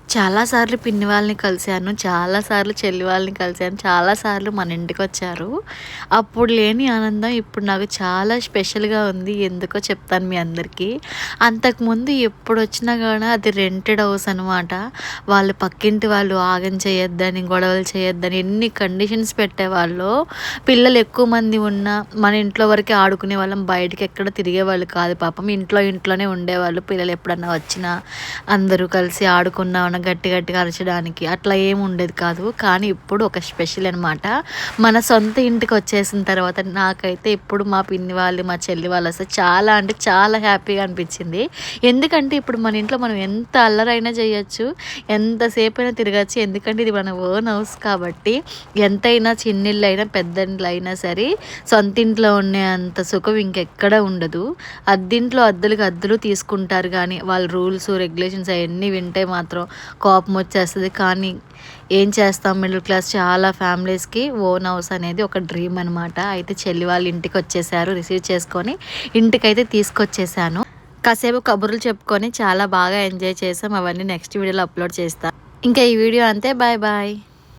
చాలా సార్లు పిన్ని వాళ్ళని కలిసాను. చాలా సార్లు చెల్లి వాళ్ళని కలిసాను. చాలా సార్లు మన ఇంటికొచ్చారు. అప్పుడు లేని ఆనందం ఇప్పుడు నాకు చాలా స్పెషల్‌గా ఉంది. ఎందుకో చెప్తాను మీ అందరికీ. అంతకుముందు ఎప్పుడొచ్చినా గాని అది రెంటెడ్ హౌస్ అనమాట. వాళ్ళు పక్కింటి వాళ్ళు ఆగం చేయొద్దని, గొడవలు చేయొద్దని ఎన్ని కండిషన్స్ పెట్టేవాళ్ళో. పిల్లలు ఎక్కువ మంది ఉన్నా మన ఇంట్లో వరకే ఆడుకునేవాళ్ళం. బయటకెక్కడ తిరిగేవాళ్ళు కాదు పాపం. ఇంట్లోనే ఉండేవాళ్ళు. పిల్లలు ఎప్పుడన్నా వచ్చినా అందరూ కలిసి ఆడుకున్నామన్న గట్టిగా అరచడానికి అట్లా ఏమి ఉండేది కాదు. కానీ ఇప్పుడు ఒక స్పెషల్ అనమాట. మన సొంత ఇంటికి వచ్చేసిన తర్వాత నాకైతే ఇప్పుడు మా పిన్ని వాళ్ళు, మా చెల్లి వాళ్ళు వస్తే చాలా అంటే చాలా హ్యాపీగా అనిపించింది. ఎందుకంటే ఇప్పుడు మన ఇంట్లో మనం ఎంత అల్లరైనా చేయొచ్చు, ఎంతసేపైనా తిరగచ్చు. ఎందుకంటే ఇది మన ఓన్ హౌస్ కాబట్టి ఎంతైనా చిన్నిళ్ళు అయినా పెద్దిండ్లు అయినా సరే సొంతింట్లో ఉండే అంత సుఖం ఇంకెక్కడ ఉండదు. అద్దింట్లో అద్దెలు తీసుకుంటారు కానీ వాళ్ళ రూల్స్ రెగ్యులేషన్స్ అవన్నీ వింటే మాత్రం కోపం వచ్చేస్తుంది. కానీ ఏం చేస్తాం, మిడిల్ క్లాస్ చాలా ఫ్యామిలీస్కి ఓన్ హౌస్ అనేది ఒక డ్రీమ్ అనమాట. అయితే చెల్లి వాళ్ళ ఇంటికి వచ్చేసారు, రిసీవ్ చేసుకొని ఇంటికైతే తీసుకొచ్చేసాను. కాసేపు కబుర్లు చెప్పుకొని చాలా బాగా ఎంజాయ్ చేసాం. అవన్నీ నెక్స్ట్ వీడియోలో అప్లోడ్ చేస్తాను. ఇంకా ఈ వీడియో అంతే. Bye bye.